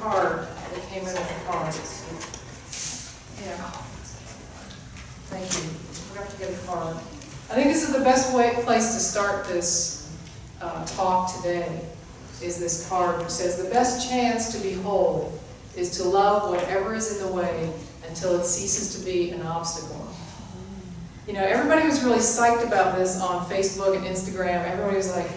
card that came in with the card. Yeah. Thank you. We have to get a card. I think this is the best place to start this talk today, is this card which says, the best chance to be whole is to love whatever is in the way until it ceases to be an obstacle. You know, everybody was really psyched about this on Facebook and Instagram. Everybody was like,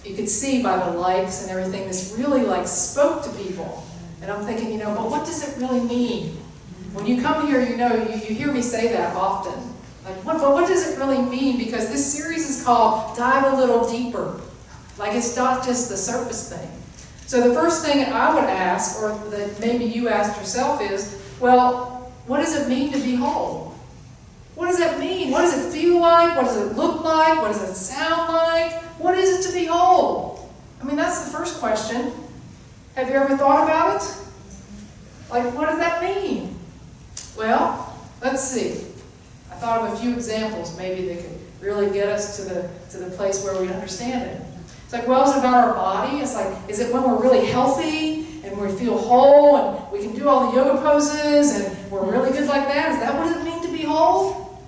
you could see by the likes and everything, this really like spoke to people. And I'm thinking, you know, but what does it really mean? When you come here, you know, you hear me say that often. Like, what does it really mean? Because this series is called Dive a Little Deeper. Like, it's not just the surface thing. So the first thing I would ask, or that maybe you asked yourself is, well, what does it mean to be whole? What does that mean? What does it feel like? What does it look like? What does it sound like? What is it to be whole? I mean, that's the first question. Have you ever thought about it? Like, what does that mean? Well, let's see. I thought of a few examples maybe that could really get us to the place where we understand it. It's like, well, is it about our body? It's like, is it when we're really healthy and we feel whole and we can do all the yoga poses and we're really good like that? Is that what it means to be whole?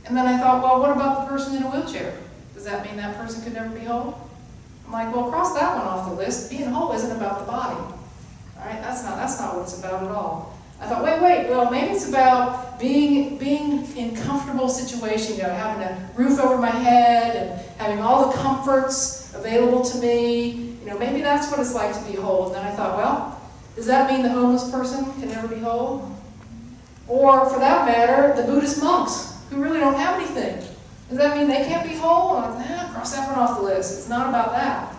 And then I thought, well, what about the person in a wheelchair? Does that mean that person could never be whole? I'm like, well, cross that one off the list. Being whole isn't about the body. All right, that's not what it's about at all. I thought, wait, well, maybe it's about being in comfortable situations, you know, having a roof over my head and having all the comforts available to me. You know, maybe that's what it's like to be whole. And then I thought, well, does that mean the homeless person can never be whole? Or, for that matter, the Buddhist monks who really don't have anything. Does that mean they can't be whole? I'm like, nah, cross that one off the list. It's not about that.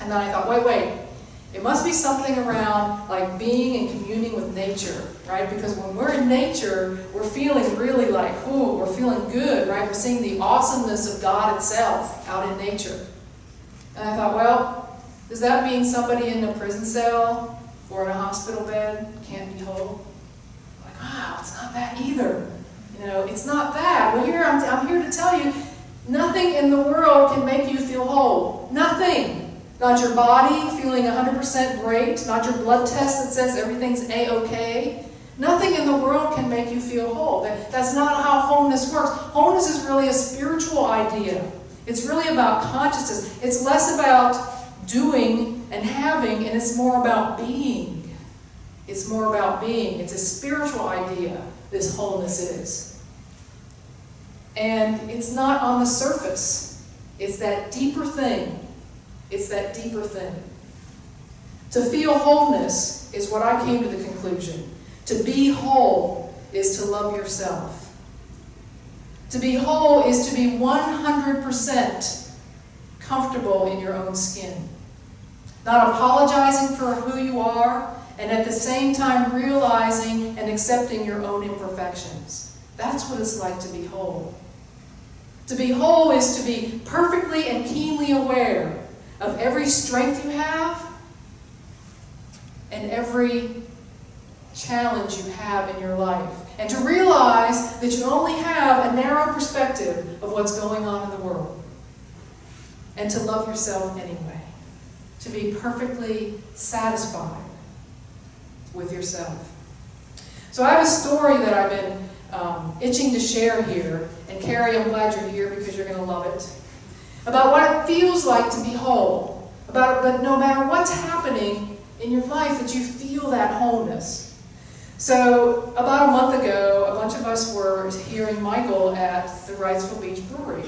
And then I thought, wait. It must be something around like being and communing with nature, right? Because when we're in nature, we're feeling really like, ooh, we're feeling good, right? We're seeing the awesomeness of God itself out in nature. And I thought, well, does that mean somebody in a prison cell or in a hospital bed can't be whole? I'm like, wow, it's not that either. You know, it's not that. Well, here I'm here to tell you, nothing in the world can make you feel whole. Nothing. Not your body feeling 100% great, not your blood test that says everything's A-okay. Nothing in the world can make you feel whole. That's not how wholeness works. Wholeness is really a spiritual idea. It's really about consciousness. It's less about doing and having, and it's more about being. It's more about being. It's a spiritual idea, this wholeness is. And it's not on the surface. It's that deeper thing. It's that deeper thing. To feel wholeness is what I came to the conclusion. To be whole is to love yourself. To be whole is to be 100% comfortable in your own skin. Not apologizing for who you are, and at the same time realizing and accepting your own imperfections. That's what it's like to be whole. To be whole is to be perfectly and keenly aware of every strength you have and every challenge you have in your life. And to realize that you only have a narrow perspective of what's going on in the world. And to love yourself anyway. To be perfectly satisfied with yourself. So I have a story that I've been itching to share here. And Carrie, I'm glad you're here because you're going to love it. About what it feels like to be whole. But no matter what's happening in your life, that you feel that wholeness. So about a month ago, a bunch of us were hearing Michael at the Wrightsville Beach Brewery.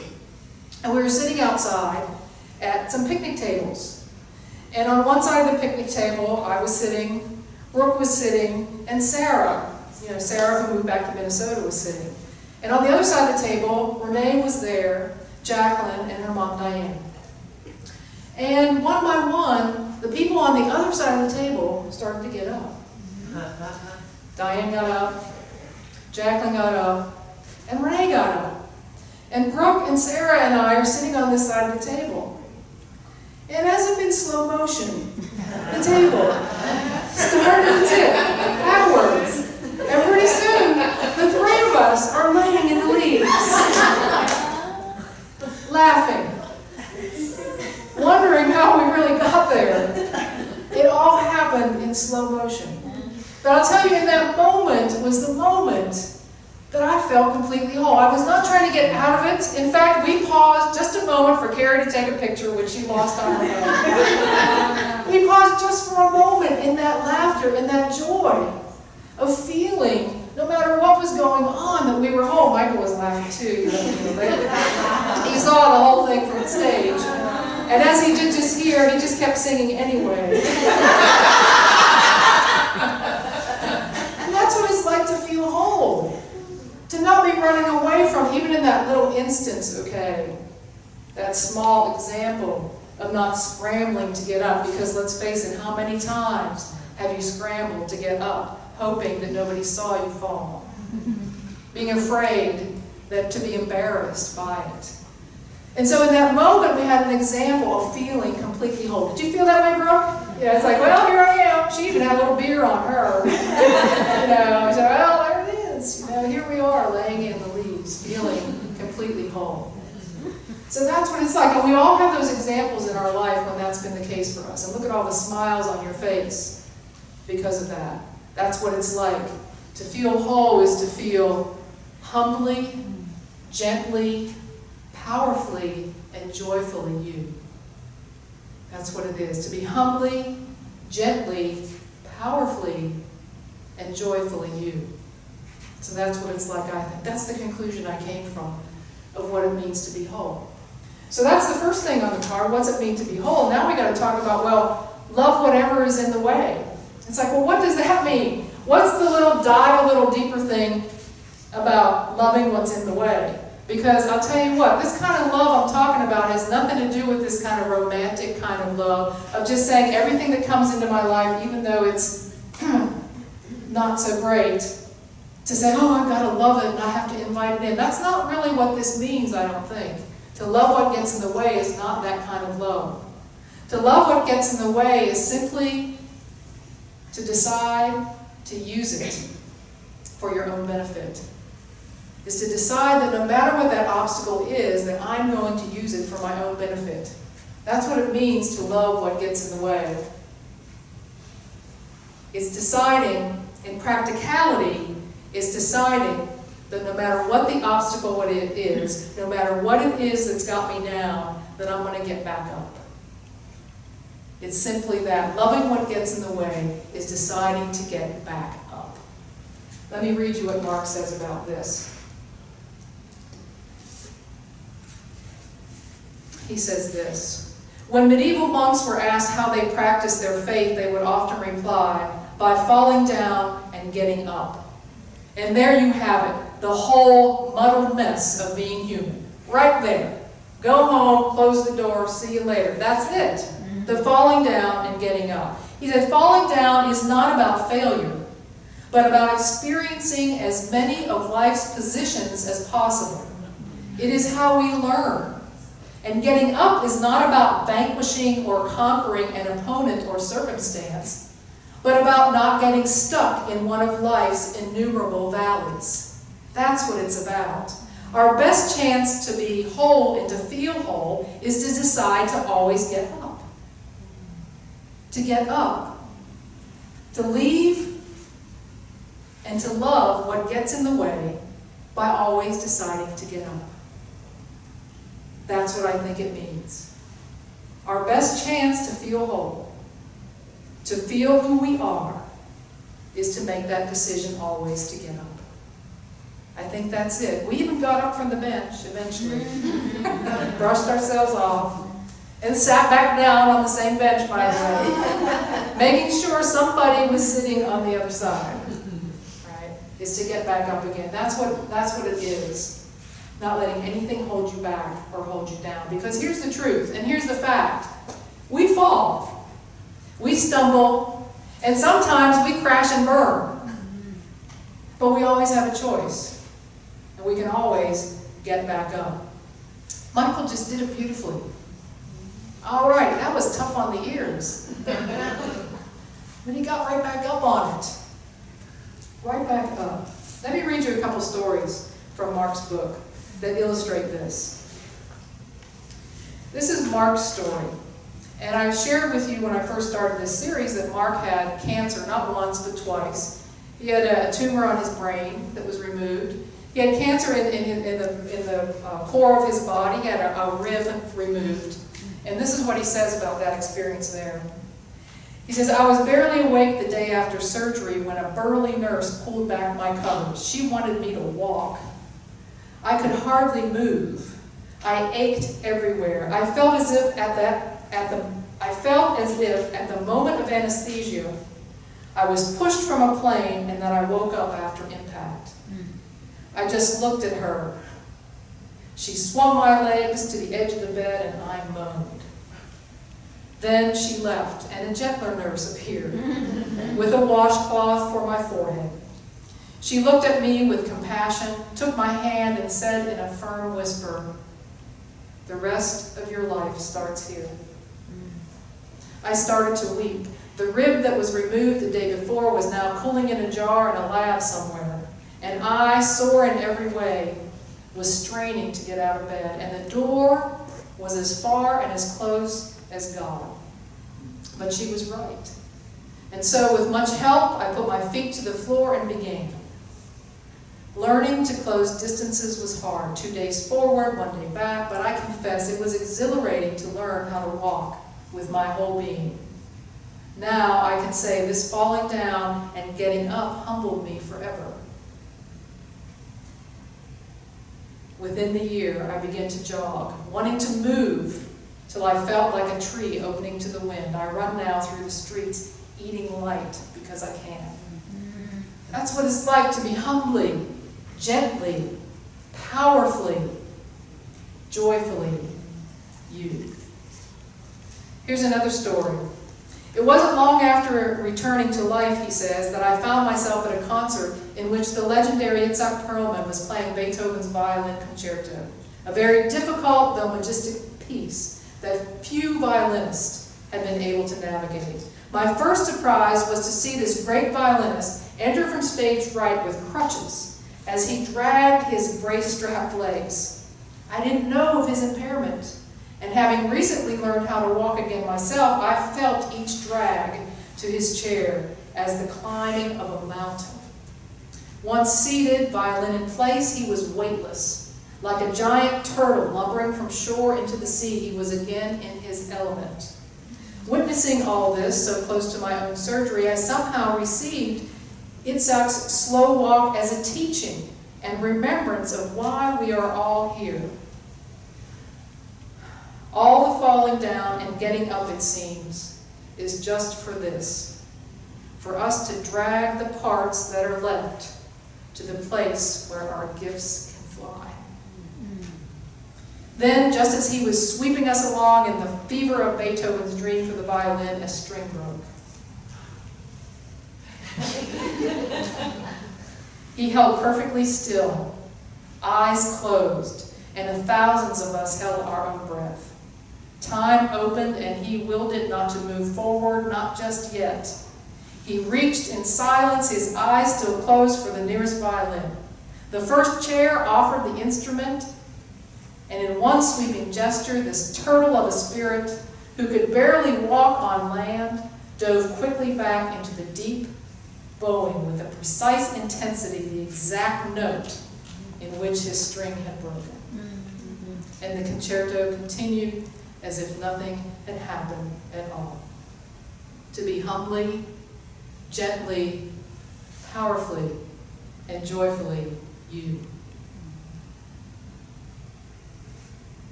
And we were sitting outside at some picnic tables. And on one side of the picnic table, I was sitting, Brooke was sitting, and Sarah, Sarah who moved back to Minnesota, was sitting. And on the other side of the table, Renee was there, Jacqueline, and her mom, Diane. And one by one, the people on the other side of the table started to get up. Diane got up, Jacqueline got up, and Renee got up. And Brooke and Sarah and I are sitting on this side of the table. And as if in slow motion, the table started to tip backwards. And pretty soon, the three of us are laying in the leaves, laughing, wondering how we really got there. It all happened happened in slow motion. But I'll tell you, in that moment was the moment that I felt completely whole. I was not trying to get out of it. In fact, we paused just a moment for Carrie to take a picture, which she lost on her phone. We paused just for a moment in that laughter, in that joy of feeling, no matter what was going on, that we were home. Michael was laughing too. He saw the whole thing from the stage. And as he did just hear, he just kept singing anyway. And that's what it's like to feel whole. To not be running away from, even in that little instance, okay, that small example of not scrambling to get up, because let's face it, how many times have you scrambled to get up, hoping that nobody saw you fall? Being afraid to be embarrassed by it. And so in that moment, we had an example of feeling completely whole. Did you feel that way, Brooke? Yeah, it's like, well, here I am. She even had a little beer on her. You know, she said, well, there it is. You know, here we are, laying in the leaves, feeling completely whole. So that's what it's like. And we all have those examples in our life when that's been the case for us. And look at all the smiles on your face because of that. That's what it's like. To feel whole is to feel humbly, gently, powerfully, and joyfully you. That's what it is. To be humbly, gently, powerfully, and joyfully you. So that's what it's like, I think. That's the conclusion I came from of what it means to be whole. So that's the first thing on the card. What's it mean to be whole? Now we got to talk about, well, love whatever is in the way. It's like, well, what does that mean? What's the dive a little deeper thing about loving what's in the way? Because I'll tell you what, this kind of love I'm talking about has nothing to do with this kind of romantic kind of love, of just saying everything that comes into my life, even though it's not so great, to say, oh, I've got to love it and I have to invite it in. That's not really what this means, I don't think. To love what gets in the way is not that kind of love. To love what gets in the way is simply to decide to use it for your own benefit. Is to decide that no matter what that obstacle is, that I'm going to use it for my own benefit. That's what it means to love what gets in the way. It's deciding, in practicality, is deciding that no matter what the obstacle it is, no matter what it is that's got me down, that I'm going to get back up. It's simply that. Loving what gets in the way is deciding to get back up. Let me read you what Mark says about this. He says this: when medieval monks were asked how they practiced their faith, they would often reply, by falling down and getting up. And there you have it, the whole muddled mess of being human. Right there. Go home, close the door, see you later. That's it. The falling down and getting up. He said falling down is not about failure, but about experiencing as many of life's positions as possible. It is how we learn. And getting up is not about vanquishing or conquering an opponent or circumstance, but about not getting stuck in one of life's innumerable valleys. That's what it's about. Our best chance to be whole and to feel whole is to decide to always get up. To get up. To leave and to love what gets in the way by always deciding to get up. That's what I think it means. Our best chance to feel whole, to feel who we are, is to make that decision always to get up. I think that's it. We even got up from the bench eventually, brushed ourselves off, and sat back down on the same bench, by the way, making sure somebody was sitting on the other side. Right? Is to get back up again. That's what it is. Not letting anything hold you back or hold you down. Because here's the truth, and here's the fact. We fall. We stumble, and sometimes we crash and burn. But we always have a choice. And we can always get back up. Michael just did it beautifully. All right, that was tough on the ears. But he got right back up on it. Right back up. Let me read you a couple stories from Mark's book that illustrate this. This is Mark's story. And I shared with you when I first started this series that Mark had cancer, not once, but twice. He had a tumor on his brain that was removed. He had cancer in the core of his body. He had a rib removed. And this is what he says about that experience there. He says, I was barely awake the day after surgery when a burly nurse pulled back my covers. She wanted me to walk. I could hardly move. I ached everywhere. I felt as if at the moment of anesthesia, I was pushed from a plane and that I woke up after impact. I just looked at her. She swung my legs to the edge of the bed and I moaned. Then she left, and a gentler nurse appeared with a washcloth for my forehead. She looked at me with compassion, took my hand, and said in a firm whisper, the rest of your life starts here. I started to weep. The rib that was removed the day before was now cooling in a jar in a lab somewhere, and I, sore in every way, was straining to get out of bed, and the door was as far and as close as God. But she was right. And so with much help, I put my feet to the floor and began. Learning to close distances was hard. 2 days forward, 1 day back, but I confess it was exhilarating to learn how to walk with my whole being. Now I can say this falling down and getting up humbled me forever. Within the year, I began to jog, wanting to move, till I felt like a tree opening to the wind. I run now through the streets, eating light because I can. That's what it's like to be humbly, gently, powerfully, joyfully you. Here's another story. It wasn't long after returning to life, he says, that I found myself at a concert in which the legendary Itzhak Perlman was playing Beethoven's violin concerto, a very difficult though majestic piece that few violinists had been able to navigate. My first surprise was to see this great violinist enter from stage right with crutches as he dragged his brace-strapped legs. I didn't know of his impairment, and having recently learned how to walk again myself, I felt each drag to his chair as the climbing of a mountain. Once seated, violin in place, he was weightless. Like a giant turtle lumbering from shore into the sea, he was again in his element. Witnessing all this, so close to my own surgery, I somehow received Itzhak's slow walk as a teaching and remembrance of why we are all here. All the falling down and getting up, it seems, is just for this, for us to drag the parts that are left to the place where our gifts can fly. Then, just as he was sweeping us along in the fever of Beethoven's dream for the violin, a string broke. He held perfectly still, eyes closed, and thousands of us held our own breath. Time opened, and he willed it not to move forward, not just yet. He reached in silence, his eyes still closed, for the nearest violin. The first chair offered the instrument, and in one sweeping gesture, this turtle of a spirit, who could barely walk on land, dove quickly back into the deep, bowing with a precise intensity the exact note in which his string had broken. And the concerto continued as if nothing had happened at all. To be humbly, gently, powerfully, and joyfully you.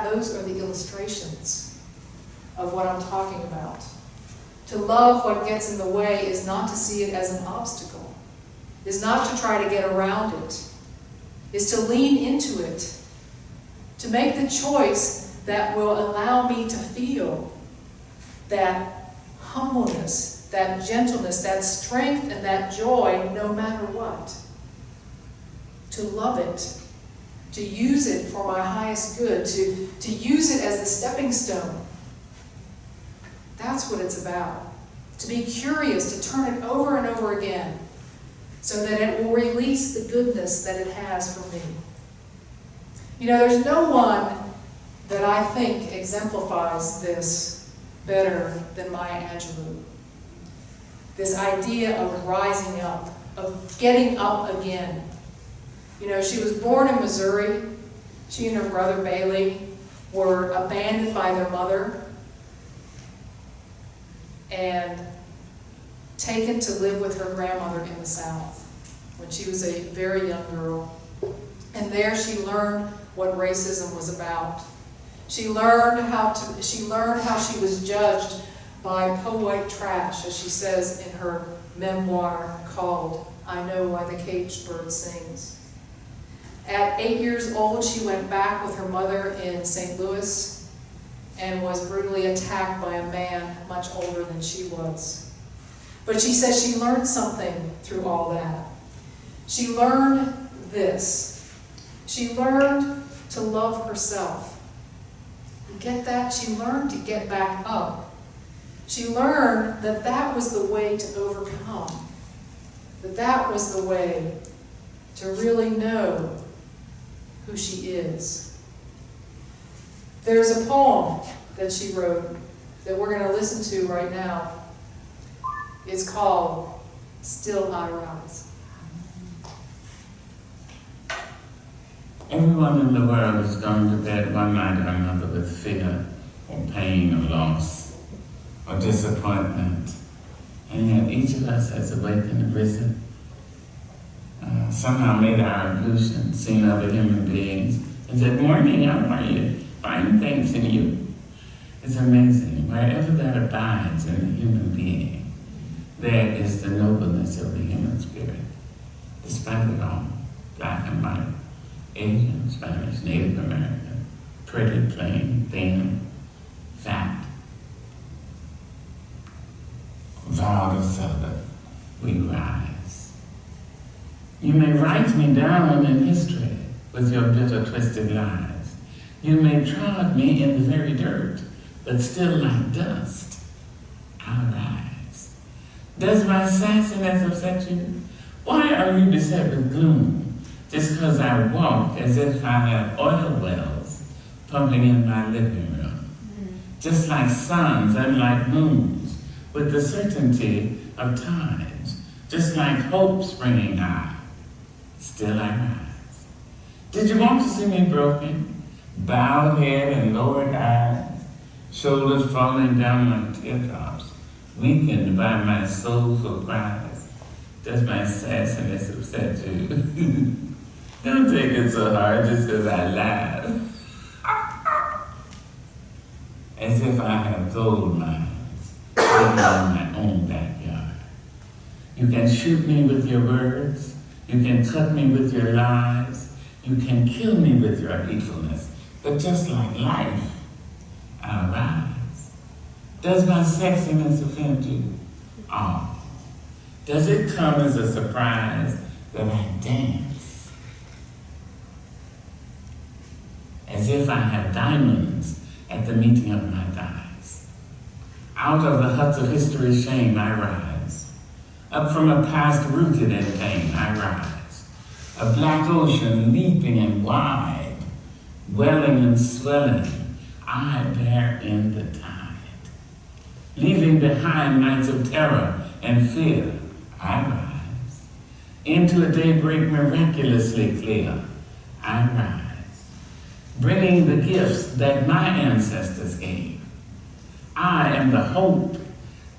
Those are the illustrations of what I'm talking about. To love what gets in the way is not to see it as an obstacle, is not to try to get around it, is to lean into it, to make the choice that will allow me to feel that humbleness, that gentleness, that strength, and that joy no matter what. To love it, to use it for my highest good, to use it as the stepping stone. That's what it's about. To be curious, to turn it over and over again, so that it will release the goodness that it has for me. You know, there's no one that I think exemplifies this better than Maya Angelou. This idea of rising up, of getting up again. You know, she was born in Missouri. She and her brother Bailey were abandoned by their mother and taken to live with her grandmother in the South when she was a very young girl. And there she learned what racism was about. She learned how she was judged by po-white trash, as she says in her memoir called I Know Why the Caged Bird Sings. At 8 years old, she went back with her mother in St. Louis and was brutally attacked by a man much older than she was. But she says she learned something through all that. She learned this. She learned to love herself. You get that? She learned to get back up. She learned that that was the way to overcome. That was the way to really know who she is. There's a poem that she wrote that we're going to listen to right now. It's called Still I Rise. Everyone in the world is going to bed one night or another with fear or pain or loss or disappointment. And yet each of us has awakened and risen, somehow made our illusion, seen other human beings, and said, "Morning, how are you? Fine, thanks, and you?" It's amazing. Wherever that abides in the human being, there is the nobleness of the human spirit. Despite it all, black and white, Asian, Spanish, Native American, pretty, plain, thin, fat, regardless of it, we rise. You may write me down in history with your bitter, twisted lies. You may trod me in the very dirt, but still like dust, I'll rise. Does my sassiness upset you? Why are you beset with gloom? Just because I walk as if I have oil wells pumping in my living room. Just like suns and like moons, with the certainty of times. Just like hope springing high, still I rise. Did you want to see me broken? Bowed head and lowered eyes, shoulders falling down like teardrops, weakened by my soulful cries. Does my sassiness upset you? Don't take it so hard just because I laugh. As if I have gold mines hidden in my own backyard. You can shoot me with your words. You can cut me with your lies. You can kill me with your hatefulness. But just like life, I'll rise. Does my sexiness offend you? Oh. Does it come as a surprise that I dance? As if I have diamonds at the meeting of my thighs. Out of the huts of history's shame I rise. Up from a past rooted in pain I rise. A black ocean leaping and wide, welling and swelling, I bear in the tide. Leaving behind nights of terror and fear, I rise. Into a daybreak miraculously clear, I rise. Bringing the gifts that my ancestors gave. I am the hope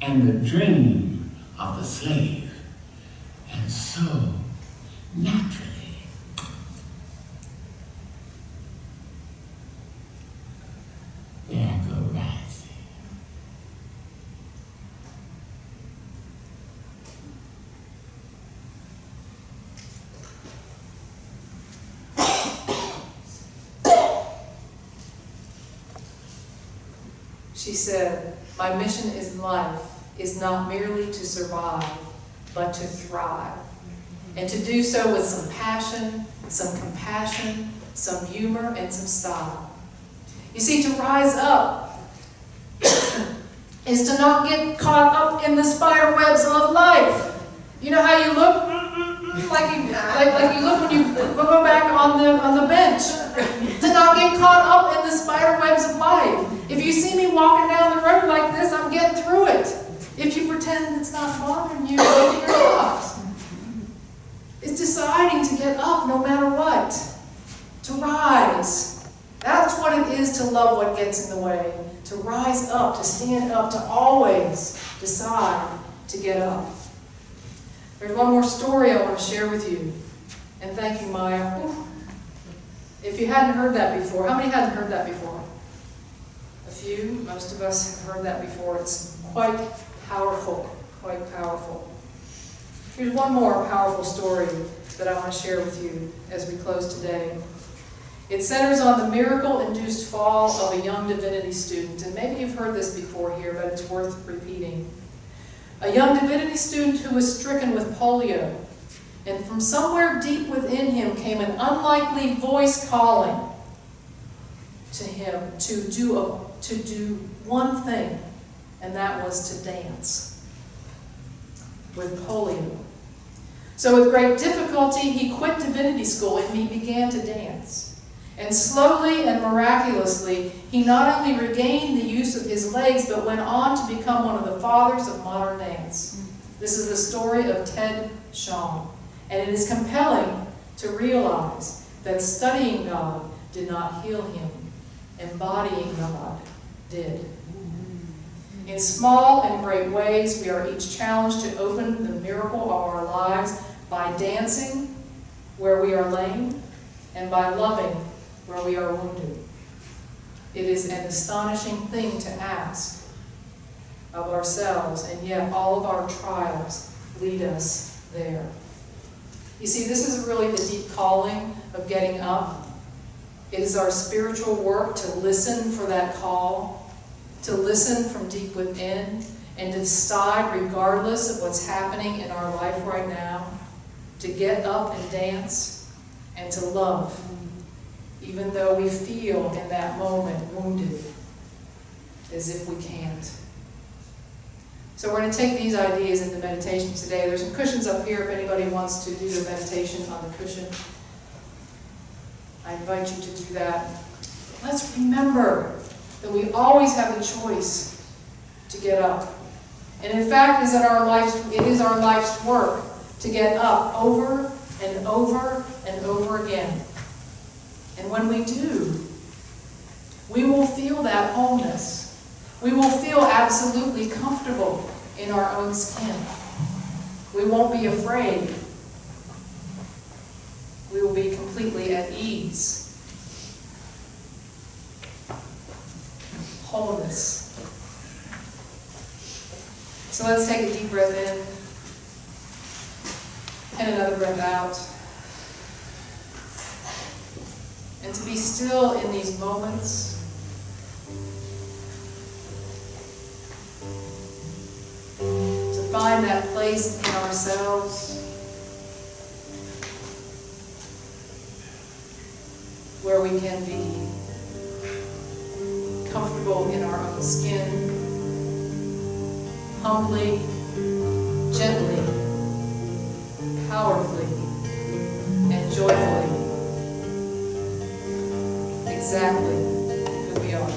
and the dream of the slave. And so, naturally, there I go rising. She said, "My mission in life is not merely to survive, but to thrive. And to do so with some passion, some compassion, some humor, and some style." You see, to rise up is to not get caught up in the spider webs of life. You know how you look? Like you look when you go back on the bench. To not get caught up in the spider webs you see me walking down the road like this, I'm getting through it. If you pretend it's not bothering you, maybe you're not. It's deciding to get up no matter what. To rise. That's what it is to love what gets in the way. To rise up, to stand up, to always decide to get up. There's one more story I want to share with you. And thank you, Maya. If you hadn't heard that before, how many hadn't heard that before? A few. Most of us have heard that before. It's quite powerful. Quite powerful. Here's one more powerful story that I want to share with you as we close today. It centers on the miracle-induced fall of a young divinity student. And maybe you've heard this before here, but it's worth repeating. A young divinity student who was stricken with polio. And from somewhere deep within him came an unlikely voice calling to him to do one thing, and that was to dance with polio. So with great difficulty, he quit divinity school and he began to dance. And slowly and miraculously, he not only regained the use of his legs, but went on to become one of the fathers of modern dance. This is the story of Ted Shawn. And it is compelling to realize that studying God did not heal him. Embodying God did. In small and great ways, we are each challenged to open the miracle of our lives by dancing where we are lame and by loving where we are wounded. It is an astonishing thing to ask of ourselves, and yet all of our trials lead us there. You see, this is really the deep calling of getting up. It is our spiritual work to listen for that call, to listen from deep within, and to decide, regardless of what's happening in our life right now, to get up and dance and to love, even though we feel in that moment wounded, as if we can't. So we're going to take these ideas into meditation today. There's some cushions up here if anybody wants to do their meditation on the cushion. I invite you to do that. Let's remember that we always have the choice to get up. And in fact, it is our life's work to get up over and over and over again. And when we do, we will feel that wholeness. We will feel absolutely comfortable in our own skin. We won't be afraid. We will be completely at ease. Wholeness. So let's take a deep breath in and another breath out. And to be still in these moments. To find that place in ourselves where we can be comfortable in our own skin, humbly, gently, powerfully, and joyfully. Exactly who we are.